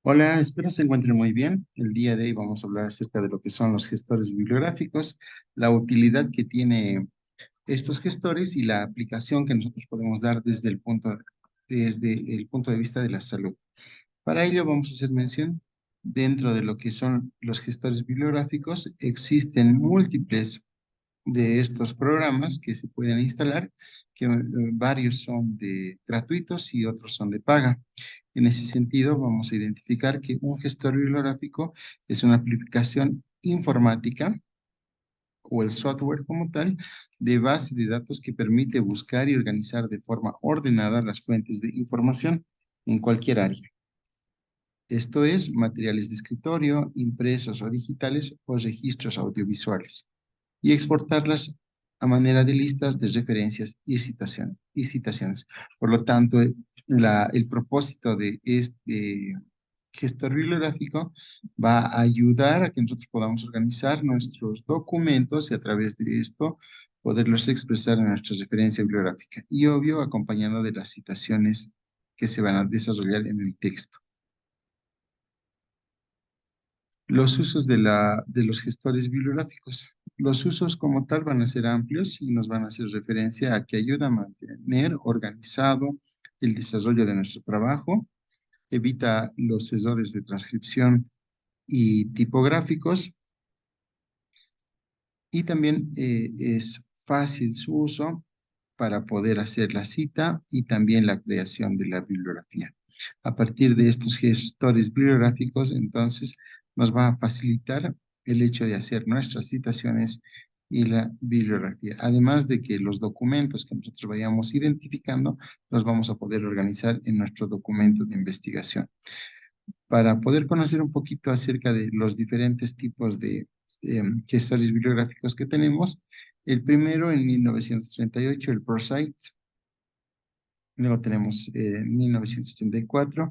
Hola, espero se encuentren muy bien. El día de hoy vamos a hablar acerca de lo que son los gestores bibliográficos, la utilidad que tiene estos gestores y la aplicación que nosotros podemos dar desde el punto de vista de la salud. Para ello vamos a hacer mención dentro de lo que son los gestores bibliográficos. Existen múltiples de estos programas que se pueden instalar, que varios son de gratuitos y otros son de paga. En ese sentido, vamos a identificar que un gestor bibliográfico es una aplicación informática o el software como tal de base de datos que permite buscar y organizar de forma ordenada las fuentes de información en cualquier área. Esto es materiales de escritorio, impresos o digitales o registros audiovisuales y exportarlas a manera de listas de referencias y citaciones. Por lo tanto, el propósito de este gestor bibliográfico va a ayudar a que nosotros podamos organizar nuestros documentos y a través de esto poderlos expresar en nuestra referencia bibliográfica y obvio acompañando de las citaciones que se van a desarrollar en el texto. Los usos de los gestores bibliográficos. Los usos como tal van a ser amplios y nos van a hacer referencia a que ayuda a mantener organizado el desarrollo de nuestro trabajo, evita los errores de transcripción y tipográficos y también es fácil su uso para poder hacer la cita y también la creación de la bibliografía. A partir de estos gestores bibliográficos, entonces, nos va a facilitar el hecho de hacer nuestras citaciones y la bibliografía. Además de que los documentos que nosotros vayamos identificando, los vamos a poder organizar en nuestro documento de investigación. Para poder conocer un poquito acerca de los diferentes tipos de gestores bibliográficos que tenemos, el primero en 1938, el ProCite. Luego tenemos en 1984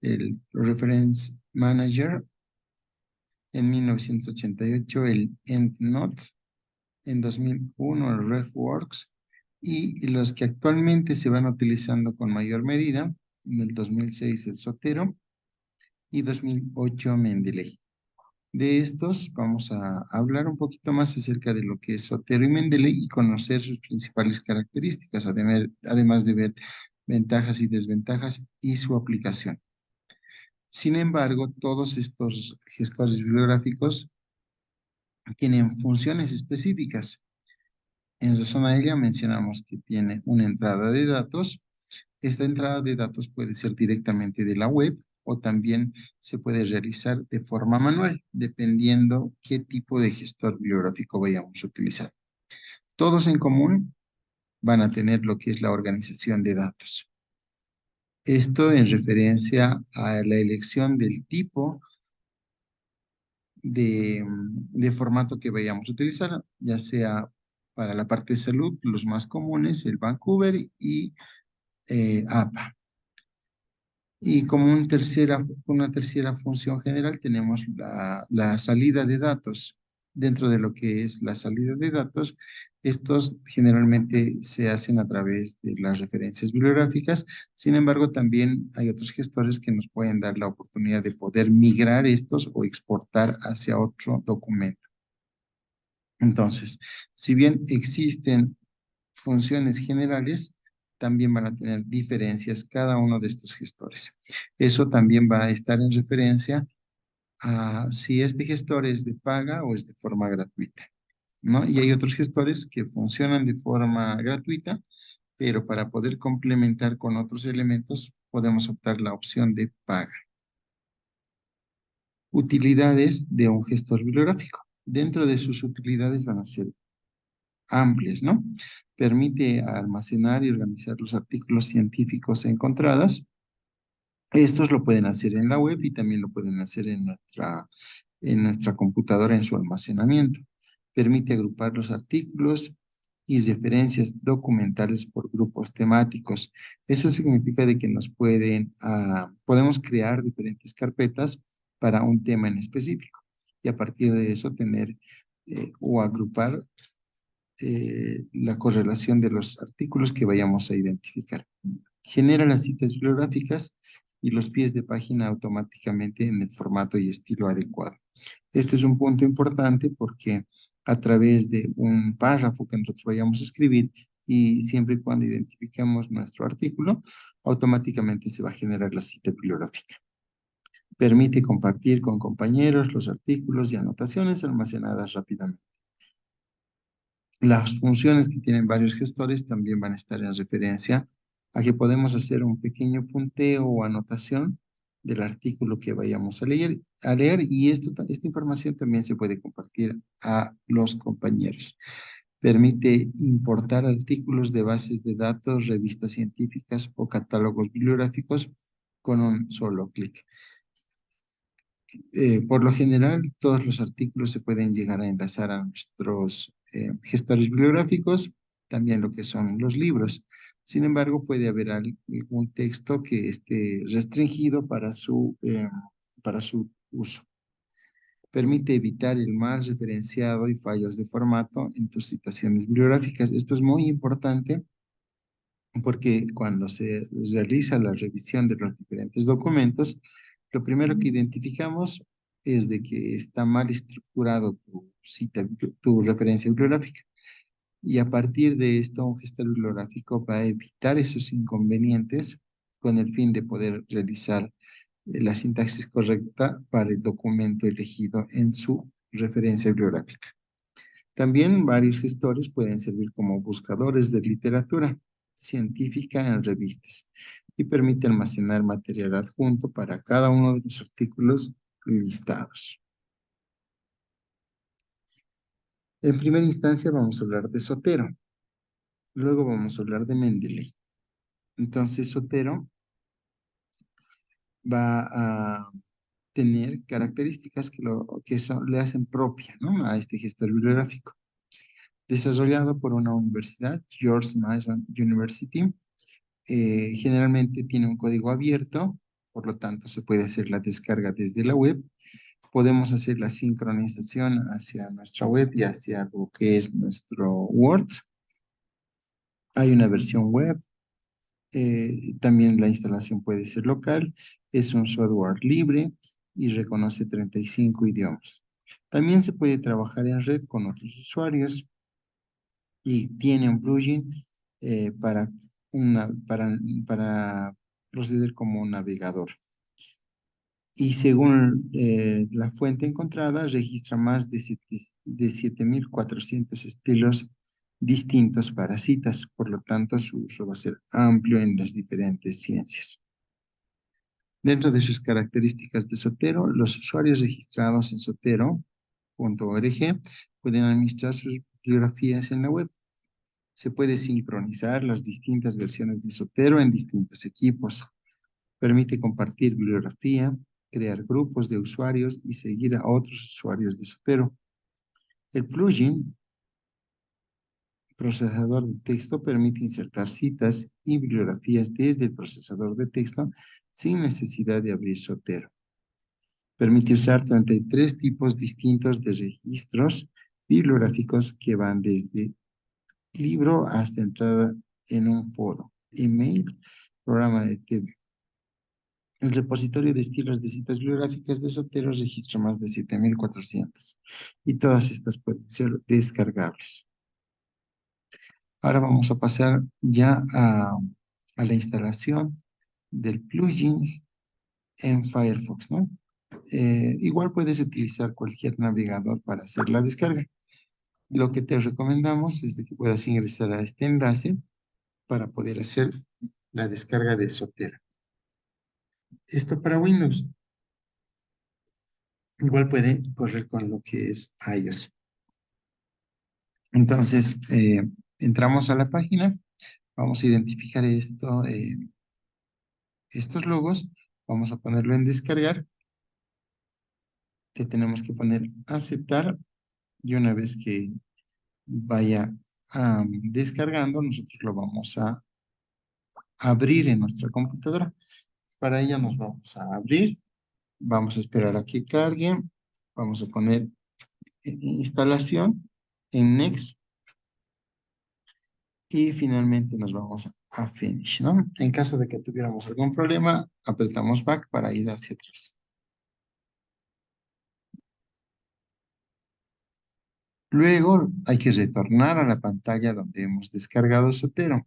el Reference Manager, en 1988 el EndNote, en 2001 el RefWorks y los que actualmente se van utilizando con mayor medida, en el 2006 el Zotero y 2008 Mendeley. De estos vamos a hablar un poquito más acerca de lo que es Zotero y Mendeley y conocer sus principales características, además de ver ventajas y desventajas y su aplicación. Sin embargo, todos estos gestores bibliográficos tienen funciones específicas. En razón a ella mencionamos que tiene una entrada de datos. Esta entrada de datos puede ser directamente de la web o también se puede realizar de forma manual, dependiendo qué tipo de gestor bibliográfico vayamos a utilizar. Todos en común van a tener lo que es la organización de datos. Esto en referencia a la elección del tipo de formato que vayamos a utilizar, ya sea para la parte de salud, los más comunes, el Vancouver y APA. Y como una tercera función general tenemos la salida de datos. Dentro de lo que es la salida de datos, estos generalmente se hacen a través de las referencias bibliográficas. Sin embargo, también hay otros gestores que nos pueden dar la oportunidad de poder migrar estos o exportar hacia otro documento. Entonces, si bien existen funciones generales, también van a tener diferencias cada uno de estos gestores. Eso también va a estar en referencia a si este gestor es de paga o es de forma gratuita, ¿no? Y hay otros gestores que funcionan de forma gratuita, pero para poder complementar con otros elementos podemos optar la opción de paga. Utilidades de un gestor bibliográfico. Dentro de sus utilidades van a ser amplias, ¿no? Permite almacenar y organizar los artículos científicos encontrados. Estos lo pueden hacer en la web y también lo pueden hacer en nuestra computadora en su almacenamiento. Permite agrupar los artículos y referencias documentales por grupos temáticos. Eso significa de que podemos crear diferentes carpetas para un tema en específico y a partir de eso tener o agrupar la correlación de los artículos que vayamos a identificar. Genera las citas bibliográficas y los pies de página automáticamente en el formato y estilo adecuado. Este es un punto importante porque a través de un párrafo que nosotros vayamos a escribir y siempre y cuando identifiquemos nuestro artículo, automáticamente se va a generar la cita bibliográfica. Permite compartir con compañeros los artículos y anotaciones almacenadas rápidamente. Las funciones que tienen varios gestores también van a estar en referencia a que podemos hacer un pequeño punteo o anotación del artículo que vayamos a leer y esta información también se puede compartir a los compañeros. Permite importar artículos de bases de datos, revistas científicas o catálogos bibliográficos con un solo clic. Por lo general, todos los artículos se pueden llegar a enlazar a nuestros gestores bibliográficos, también lo que son los libros. Sin embargo, puede haber algún texto que esté restringido para su uso. Permite evitar el mal referenciado y fallos de formato en tus citaciones bibliográficas. Esto es muy importante porque cuando se realiza la revisión de los diferentes documentos, lo primero que identificamos es de que está mal estructurado tu referencia bibliográfica. Y a partir de esto, un gestor bibliográfico va a evitar esos inconvenientes con el fin de poder realizar la sintaxis correcta para el documento elegido en su referencia bibliográfica. También varios gestores pueden servir como buscadores de literatura científica en revistas y permite almacenar material adjunto para cada uno de los artículos listados. En primera instancia vamos a hablar de Zotero, luego vamos a hablar de Mendeley. Entonces Zotero va a tener características que le hacen propia, ¿no?, a este gestor bibliográfico. Desarrollado por una universidad, George Mason University, generalmente tiene un código abierto, por lo tanto se puede hacer la descarga desde la web. Podemos hacer la sincronización hacia nuestra web y hacia lo que es nuestro Word. Hay una versión web. También la instalación puede ser local. Es un software libre y reconoce 35 idiomas. También se puede trabajar en red con otros usuarios y tiene un plugin para, para proceder como un navegador. Y según la fuente encontrada, registra más de 7.400 estilos distintos para citas. Por lo tanto, su uso va a ser amplio en las diferentes ciencias. Dentro de sus características de Zotero, los usuarios registrados en zotero.org pueden administrar sus bibliografías en la web. Se puede sincronizar las distintas versiones de Zotero en distintos equipos. Permite compartir bibliografía, crear grupos de usuarios y seguir a otros usuarios de Zotero. El plugin procesador de texto permite insertar citas y bibliografías desde el procesador de texto sin necesidad de abrir Zotero. Permite usar 33 tipos distintos de registros bibliográficos que van desde libro hasta entrada en un foro, email, programa de TV. El repositorio de estilos de citas bibliográficas de Zotero registra más de 7.400 y todas estas pueden ser descargables. Ahora vamos a pasar ya a la instalación del plugin en Firefox, ¿no? Igual puedes utilizar cualquier navegador para hacer la descarga. Lo que te recomendamos es de que puedas ingresar a este enlace para poder hacer la descarga de Zotero. Esto para Windows. Igual puede correr con lo que es iOS. Entonces, entramos a la página, vamos a identificar estos logos, vamos a ponerlo en descargar, que tenemos que poner aceptar, y una vez que vaya descargando, nosotros lo vamos a abrir en nuestra computadora. Para ello nos vamos a abrir, vamos a esperar a que cargue, vamos a poner instalación en Next y finalmente nos vamos a finish, ¿no? En caso de que tuviéramos algún problema, apretamos back para ir hacia atrás. Luego hay que retornar a la pantalla donde hemos descargado Zotero,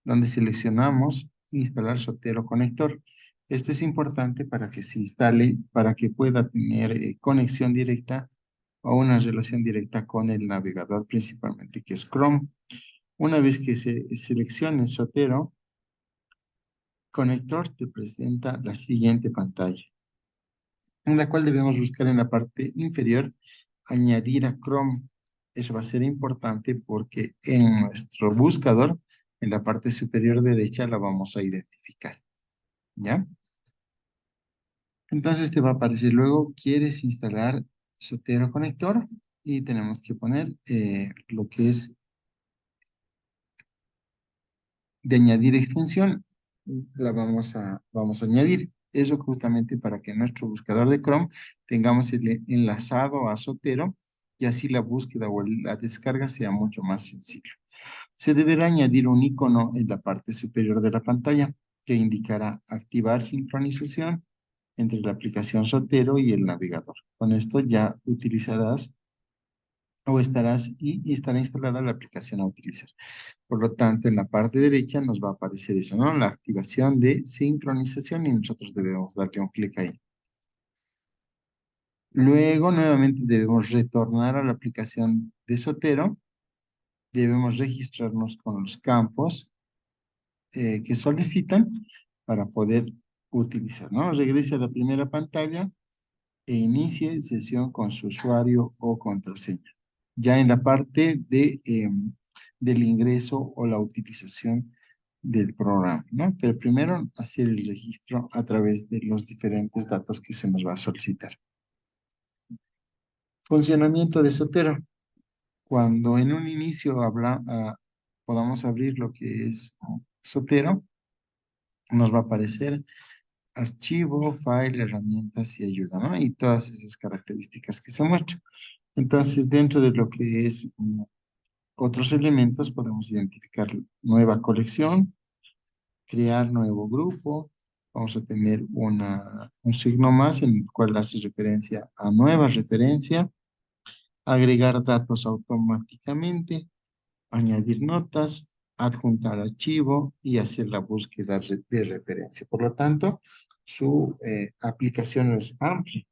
donde seleccionamos instalar Zotero conector. Esto es importante para que se instale, para que pueda tener conexión directa o una relación directa con el navegador principalmente, que es Chrome. Una vez que se seleccione Zotero conector, te presenta la siguiente pantalla, en la cual debemos buscar en la parte inferior, añadir a Chrome. Eso va a ser importante porque en nuestro buscador, en la parte superior derecha, la vamos a identificar, ¿ya? Entonces te va a aparecer luego, ¿quieres instalar Zotero Conector? Y tenemos que poner lo que es de añadir extensión, vamos a añadir. Eso justamente para que en nuestro buscador de Chrome tengamos el enlazado a Zotero y así la búsqueda o la descarga sea mucho más sencillo. Se deberá añadir un icono en la parte superior de la pantalla que indicará activar sincronización entre la aplicación Zotero y el navegador. Con esto ya utilizarás o estará instalada la aplicación a utilizar. Por lo tanto, en la parte derecha nos va a aparecer eso, ¿no? La activación de sincronización y nosotros debemos darle un clic ahí. Luego, nuevamente debemos retornar a la aplicación de Zotero. Debemos registrarnos con los campos que solicitan para poder utilizar, ¿no? Regrese a la primera pantalla e inicie sesión con su usuario o contraseña. Ya en la parte del ingreso o la utilización del programa, ¿no? Pero primero hacer el registro a través de los diferentes datos que se nos va a solicitar. Funcionamiento de Zotero. Cuando en un inicio podamos abrir lo que es Zotero, nos va a aparecer archivo, file, herramientas y ayuda, ¿no? Y todas esas características que se muestran. Entonces, dentro de lo que es otros elementos, podemos identificar nueva colección, crear nuevo grupo, vamos a tener un signo más en el cual hace referencia a nueva referencia, agregar datos automáticamente, añadir notas, adjuntar archivo y hacer la búsqueda de referencia. Por lo tanto, su aplicación es amplia.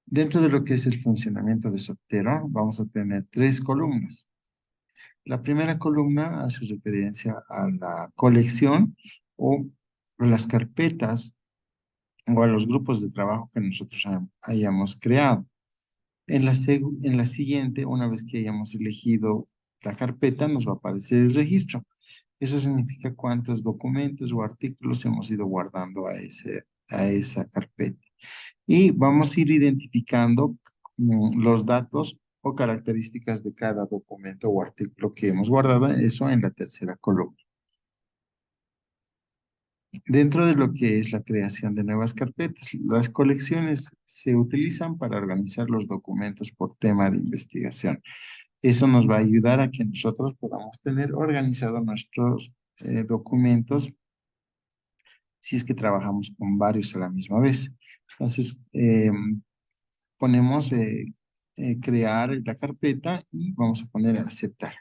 Dentro de lo que es el funcionamiento de Zotero, vamos a tener tres columnas. La primera columna hace referencia a la colección o a las carpetas o a los grupos de trabajo que nosotros hayamos creado. En la siguiente, una vez que hayamos elegido la carpeta, nos va a aparecer el registro. Eso significa cuántos documentos o artículos hemos ido guardando a esa carpeta. Y vamos a ir identificando los datos o características de cada documento o artículo que hemos guardado, eso en la tercera columna. Dentro de lo que es la creación de nuevas carpetas, las colecciones se utilizan para organizar los documentos por tema de investigación. Eso nos va a ayudar a que nosotros podamos tener organizados nuestros documentos si es que trabajamos con varios a la misma vez. Entonces, ponemos crear la carpeta y vamos a poner aceptar.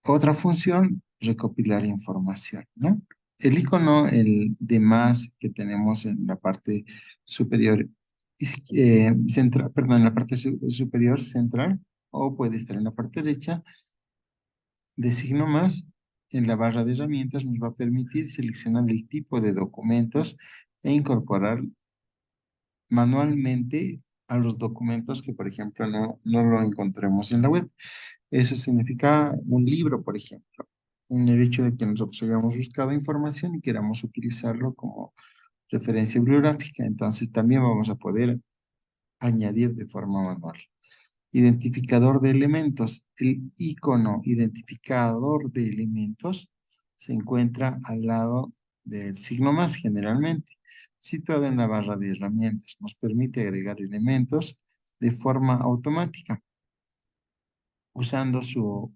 Otra función, recopilar información, ¿no? El icono, el de más que tenemos en la parte superior, central, perdón, en la parte superior central, o puede estar en la parte derecha, de signo más, en la barra de herramientas nos va a permitir seleccionar el tipo de documentos e incorporar manualmente a los documentos que, por ejemplo, no lo encontremos en la web. Eso significa un libro, por ejemplo. En el hecho de que nosotros hayamos buscado información y queramos utilizarlo como referencia bibliográfica, entonces también vamos a poder añadir de forma manual. Identificador de elementos. El icono identificador de elementos se encuentra al lado del signo más generalmente, situado en la barra de herramientas. Nos permite agregar elementos de forma automática. usando su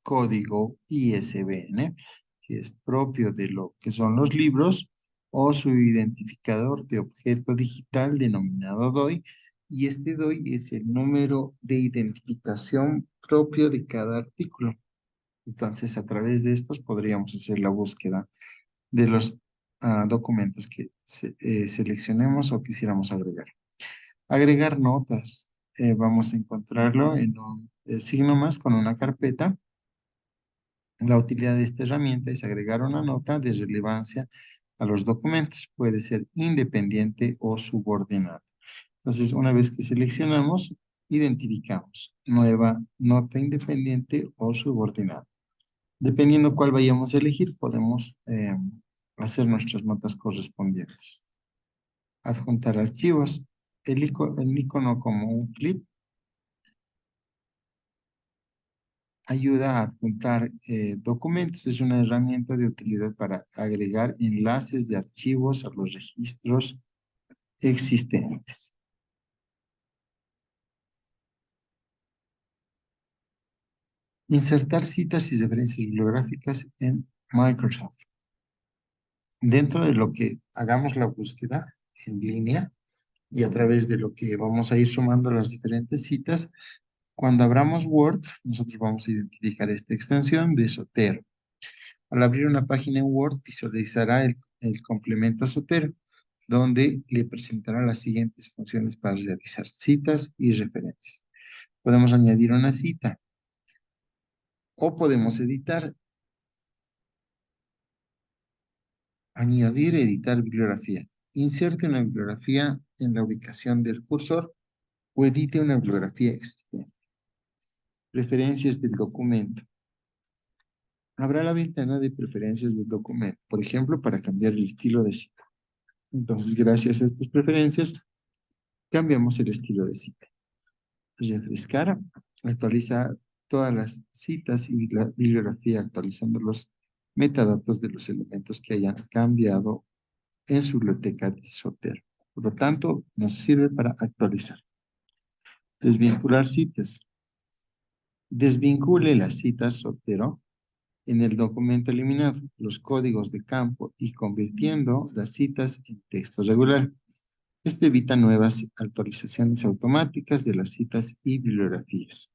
código ISBN, que es propio de lo que son los libros, o su identificador de objeto digital denominado DOI, y este DOI es el número de identificación propio de cada artículo. Entonces, a través de estos podríamos hacer la búsqueda de los documentos que seleccionemos o quisiéramos agregar. Agregar notas. Vamos a encontrarlo en un signo más con una carpeta. La utilidad de esta herramienta es agregar una nota de relevancia a los documentos. Puede ser independiente o subordinada. Entonces, una vez que seleccionamos, identificamos nueva nota independiente o subordinada. Dependiendo cuál vayamos a elegir, podemos hacer nuestras notas correspondientes. Adjuntar archivos. El icono como un clip ayuda a adjuntar documentos. Es una herramienta de utilidad para agregar enlaces de archivos a los registros existentes. Insertar citas y referencias bibliográficas en Microsoft. Dentro de lo que hagamos la búsqueda en línea y a través de lo que vamos a ir sumando las diferentes citas, cuando abramos Word, nosotros vamos a identificar esta extensión de Zotero. Al abrir una página en Word, visualizará el complemento Zotero, donde le presentará las siguientes funciones para realizar citas y referencias. Podemos añadir una cita o podemos editar, añadir, editar bibliografía. Inserte una bibliografía en la ubicación del cursor o edite una bibliografía existente. Preferencias del documento. Habrá la ventana de preferencias del documento, por ejemplo, para cambiar el estilo de cita. Entonces, gracias a estas preferencias, cambiamos el estilo de cita. Refrescar, actualiza todas las citas y la bibliografía, actualizando los metadatos de los elementos que hayan cambiado en su biblioteca de Zotero. Por lo tanto, nos sirve para actualizar. Desvincular citas. Desvincule las citas Zotero en el documento eliminado, los códigos de campo y convirtiendo las citas en texto regular. Esto evita nuevas actualizaciones automáticas de las citas y bibliografías.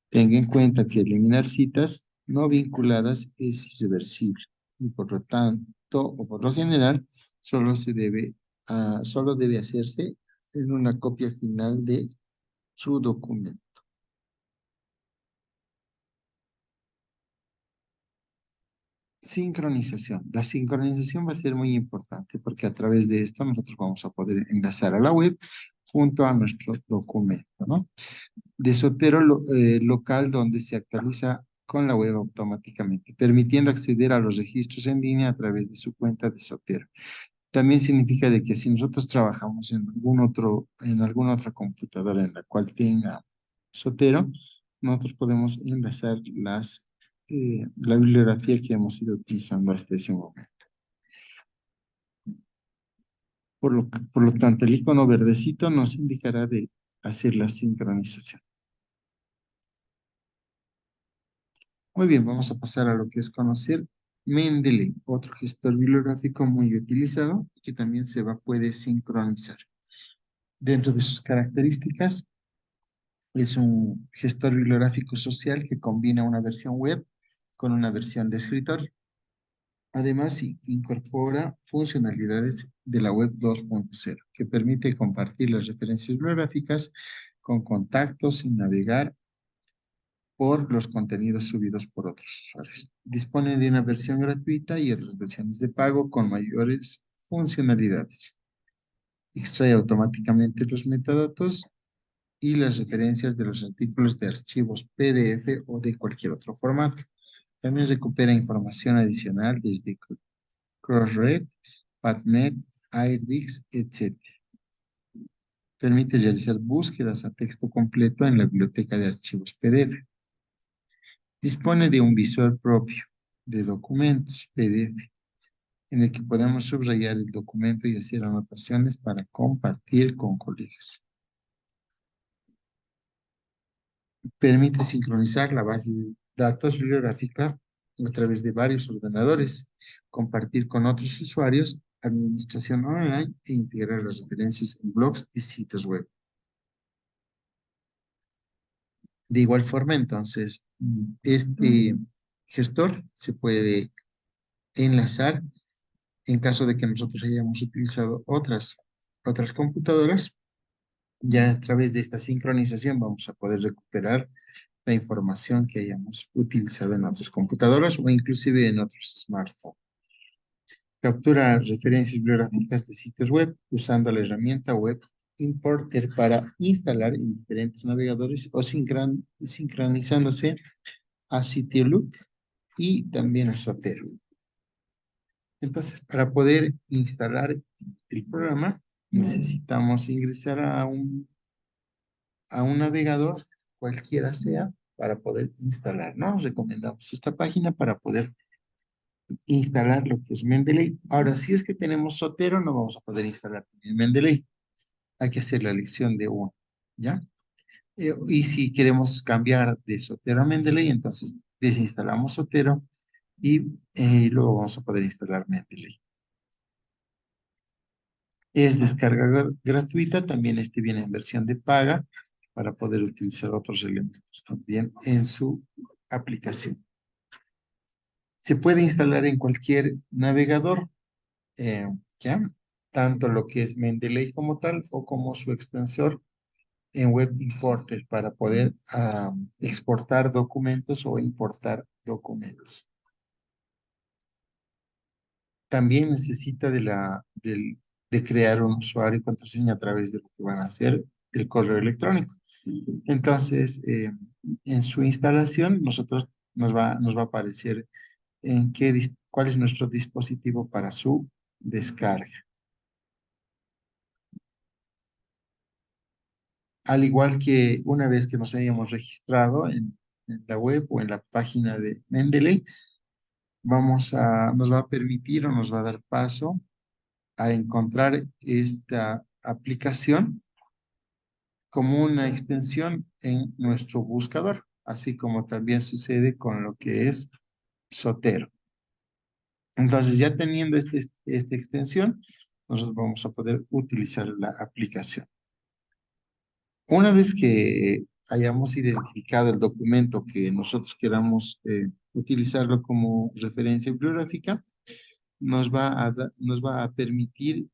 Tenga en cuenta que eliminar citas no vinculadas es irreversible y por lo tanto, o por lo general, solo debe hacerse en una copia final de su documento. Sincronización. La sincronización va a ser muy importante porque a través de esto nosotros vamos a poder enlazar a la web junto a nuestro documento, ¿no? De Zotero local donde se actualiza con la web automáticamente, permitiendo acceder a los registros en línea a través de su cuenta de Zotero. También significa de que si nosotros trabajamos en alguna otra computadora en la cual tenga Zotero, nosotros podemos enlazar la bibliografía que hemos ido utilizando hasta ese momento. Por lo tanto, el icono verdecito nos indicará de hacer la sincronización. Muy bien, vamos a pasar a lo que es conocer Mendeley, otro gestor bibliográfico muy utilizado que también puede sincronizar. Dentro de sus características, es un gestor bibliográfico social que combina una versión web con una versión de escritorio. Además, incorpora funcionalidades de la web 2.0, que permite compartir las referencias bibliográficas con contactos sin navegar por los contenidos subidos por otros usuarios. Dispone de una versión gratuita y otras versiones de pago con mayores funcionalidades. Extrae automáticamente los metadatos y las referencias de los artículos de archivos PDF o de cualquier otro formato. También recupera información adicional desde Crossref, PubMed, Airbix, etc. Permite realizar búsquedas a texto completo en la biblioteca de archivos PDF. Dispone de un visor propio de documentos PDF en el que podemos subrayar el documento y hacer anotaciones para compartir con colegas. Permite sincronizar la base de datos bibliográfica a través de varios ordenadores, compartir con otros usuarios, administración online e integrar las referencias en blogs y sitios web. De igual forma, entonces, este gestor se puede enlazar en caso de que nosotros hayamos utilizado otras computadoras. Ya a través de esta sincronización vamos a poder recuperar la información que hayamos utilizado en otras computadoras o inclusive en otros smartphones. Captura referencias bibliográficas de sitios web usando la herramienta Web Importer para instalar en diferentes navegadores o sincronizándose a Citylink y también a Zotero. Entonces, para poder instalar el programa, necesitamos ingresar a un navegador, cualquiera sea, para poder instalar, ¿no? Recomendamos esta página para poder instalar lo que es Mendeley. Ahora, si es que tenemos Zotero, no vamos a poder instalar también Mendeley. Hay que hacer la elección de uno, ¿ya? Y si queremos cambiar de Zotero a Mendeley, entonces desinstalamos Zotero y luego vamos a poder instalar Mendeley. Es descarga gratuita, también este viene en versión de paga para poder utilizar otros elementos también en su aplicación. Se puede instalar en cualquier navegador, eh, ¿ya? Tanto lo que es Mendeley como tal o como su extensor en Web Importer para poder exportar documentos o importar documentos. También necesita de crear un usuario y contraseña a través de lo que van a hacer el correo electrónico. Entonces, en su instalación, nos va a aparecer cuál es nuestro dispositivo para su descarga. Al igual que una vez que nos hayamos registrado en la web o en la página de Mendeley, nos va a permitir o nos va a dar paso a encontrar esta aplicación como una extensión en nuestro buscador, así como también sucede con lo que es Zotero. Entonces, ya teniendo esta extensión, nosotros vamos a poder utilizar la aplicación. Una vez que hayamos identificado el documento que nosotros queramos utilizarlo como referencia bibliográfica, nos va a permitir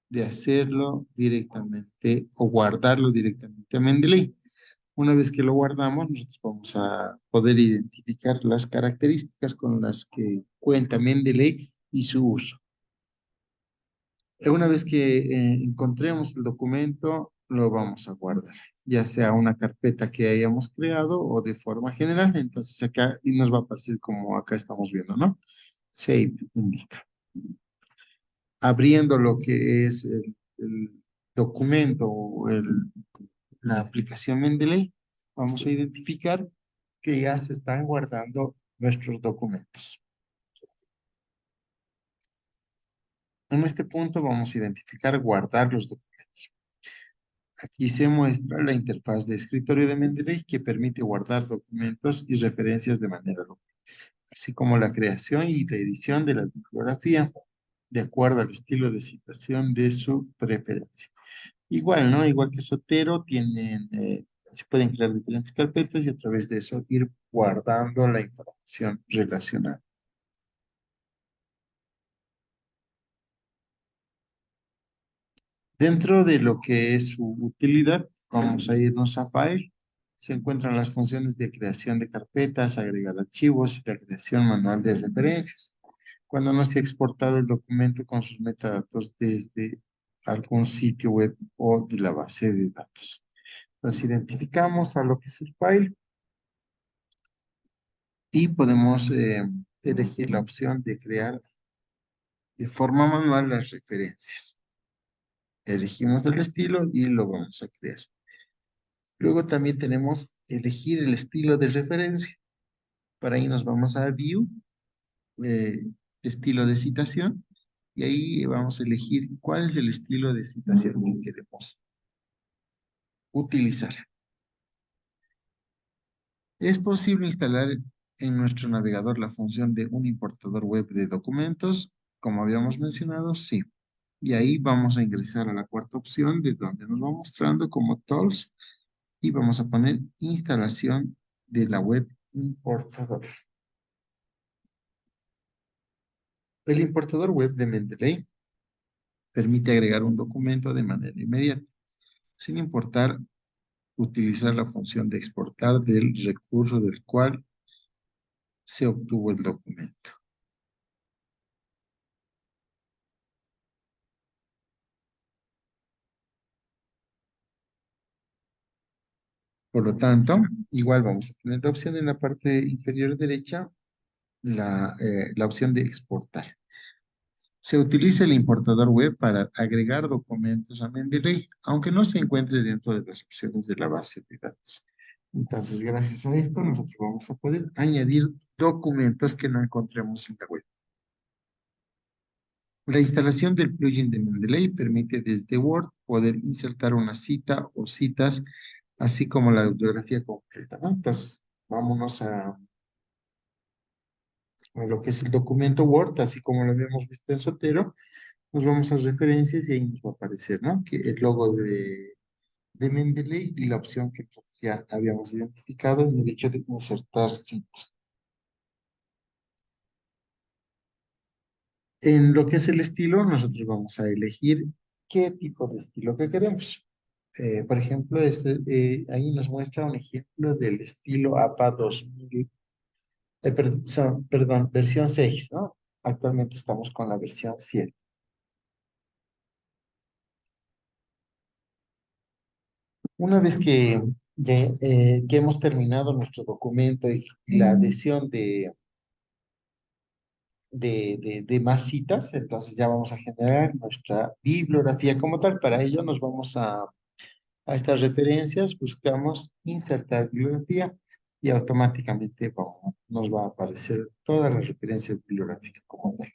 de hacerlo directamente o guardarlo directamente a Mendeley. Una vez que lo guardamos, nosotros vamos a poder identificar las características con las que cuenta Mendeley y su uso. Una vez que encontremos el documento, lo vamos a guardar, ya sea una carpeta que hayamos creado o de forma general. Entonces acá y nos va a aparecer como acá estamos viendo, ¿no? Save indica. Abriendo lo que es el documento o la aplicación Mendeley, vamos a identificar que ya se están guardando nuestros documentos. En este punto vamos a identificar guardar los documentos. Aquí se muestra la interfaz de escritorio de Mendeley que permite guardar documentos y referencias de manera local, así como la creación y la edición de la bibliografía de acuerdo al estilo de citación de su preferencia. Igual, ¿no? Igual que Zotero, se pueden crear diferentes carpetas y a través de eso ir guardando la información relacionada. Dentro de lo que es su utilidad, vamos a irnos a File. Se encuentran las funciones de creación de carpetas, agregar archivos y la creación manual de referencias. Cuando no se ha exportado el documento con sus metadatos desde algún sitio web o de la base de datos. Nos identificamos a lo que es el file y podemos elegir la opción de crear de forma manual las referencias. Elegimos el estilo y lo vamos a crear. Luego también tenemos elegir el estilo de referencia. Para ahí nos vamos a View, eh, estilo de citación, y ahí vamos a elegir cuál es el estilo de citación que queremos utilizar. ¿Es posible instalar en nuestro navegador la función de un importador web de documentos? Como habíamos mencionado, sí. Y ahí vamos a ingresar a la cuarta opción de donde nos va mostrando como tools y vamos a poner instalación de la web importador. El importador web de Mendeley permite agregar un documento de manera inmediata, sin importar utilizar la función de exportar del recurso del cual se obtuvo el documento. Por lo tanto, igual vamos a tener la opción en la parte inferior derecha, la opción de exportar. Se utiliza el importador web para agregar documentos a Mendeley, aunque no se encuentre dentro de las opciones de la base de datos. Entonces, gracias a esto, nosotros vamos a poder añadir documentos que no encontremos en la web. La instalación del plugin de Mendeley permite desde Word poder insertar una cita o citas, así como la bibliografía completa, ¿no? Entonces, vámonos a lo que es el documento Word, así como lo habíamos visto en Sotero, nos vamos a referencias y ahí nos va a aparecer, ¿no? Que el logo de Mendeley y la opción que nosotros ya habíamos identificado en el hecho de insertar citas. En lo que es el estilo, nosotros vamos a elegir qué tipo de estilo que queremos. Por ejemplo, ahí nos muestra un ejemplo del estilo APA 2000, perdón, versión 6, ¿no? Actualmente estamos con la versión 7. Una vez que hemos terminado nuestro documento y la adhesión de más citas, entonces ya vamos a generar nuestra bibliografía como tal. Para ello nos vamos a estas referencias, buscamos insertar bibliografía y automáticamente nos va a aparecer todas las referencias bibliográficas como tal.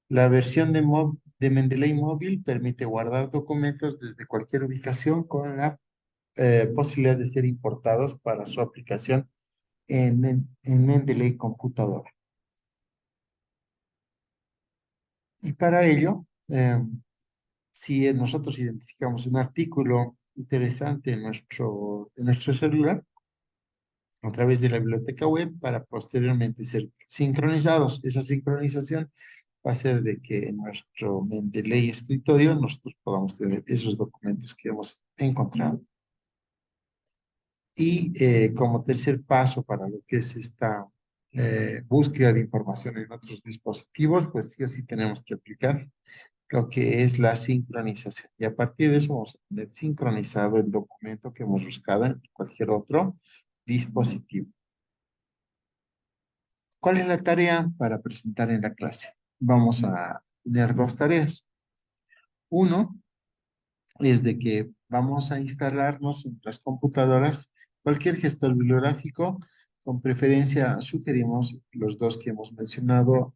La versión de Mendeley Móvil permite guardar documentos desde cualquier ubicación con la posibilidad de ser importados para su aplicación en Mendeley Computadora. Y para ello, si nosotros identificamos un artículo interesante en nuestro celular, a través de la biblioteca web para posteriormente ser sincronizados. Esa sincronización va a ser de que en nuestro Mendeley escritorio nosotros podamos tener esos documentos que hemos encontrado. Y como tercer paso para lo que es esta búsqueda de información en otros dispositivos, pues sí o sí tenemos que aplicar lo que es la sincronización. Y a partir de eso vamos a tener sincronizado el documento que hemos buscado en cualquier otro dispositivo. ¿Cuál es la tarea para presentar en la clase? Vamos a tener dos tareas. Uno es de que vamos a instalarnos en las computadoras cualquier gestor bibliográfico. Con preferencia sugerimos los dos que hemos mencionado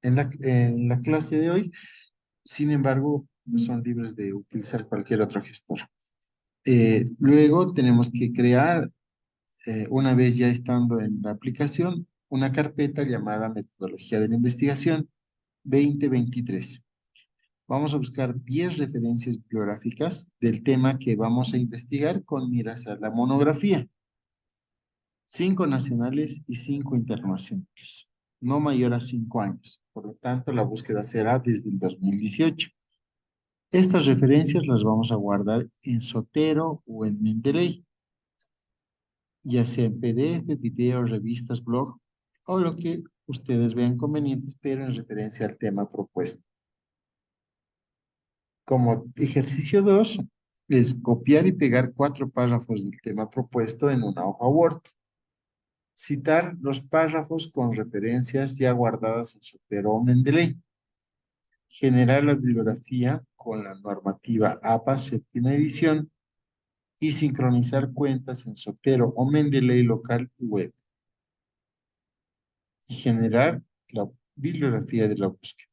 en la clase de hoy. Sin embargo, son libres de utilizar cualquier otro gestor. Luego tenemos que crear, una vez ya estando en la aplicación, una carpeta llamada Metodología de la Investigación 2023. Vamos a buscar 10 referencias bibliográficas del tema que vamos a investigar con miras a la monografía. 5 nacionales y 5 internacionales. No mayor a 5 años. Por lo tanto, la búsqueda será desde el 2018. Estas referencias las vamos a guardar en Zotero o en Mendeley, ya sea en PDF, video, revistas, blog o lo que ustedes vean convenientes, pero en referencia al tema propuesto. Como ejercicio 2 es copiar y pegar 4 párrafos del tema propuesto en una hoja Word. Citar los párrafos con referencias ya guardadas en Zotero o Mendeley. Generar la bibliografía con la normativa APA séptima edición y sincronizar cuentas en Zotero o Mendeley local y web. Y generar la bibliografía de la búsqueda.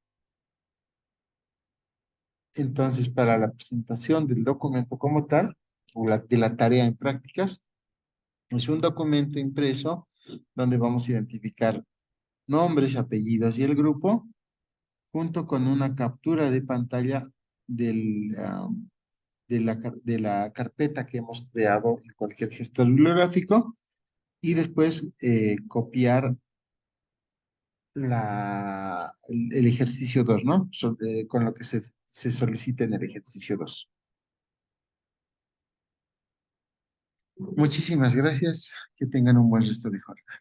Entonces, para la presentación del documento como tal, o de la tarea en prácticas, Es un documento impreso donde vamos a identificar nombres, apellidos y el grupo, junto con una captura de pantalla del, de la carpeta que hemos creado en cualquier gestor bibliográfico y después copiar el ejercicio 2, ¿no? Con lo que se solicita en el ejercicio 2. Muchísimas gracias. Que tengan un buen resto de jornada.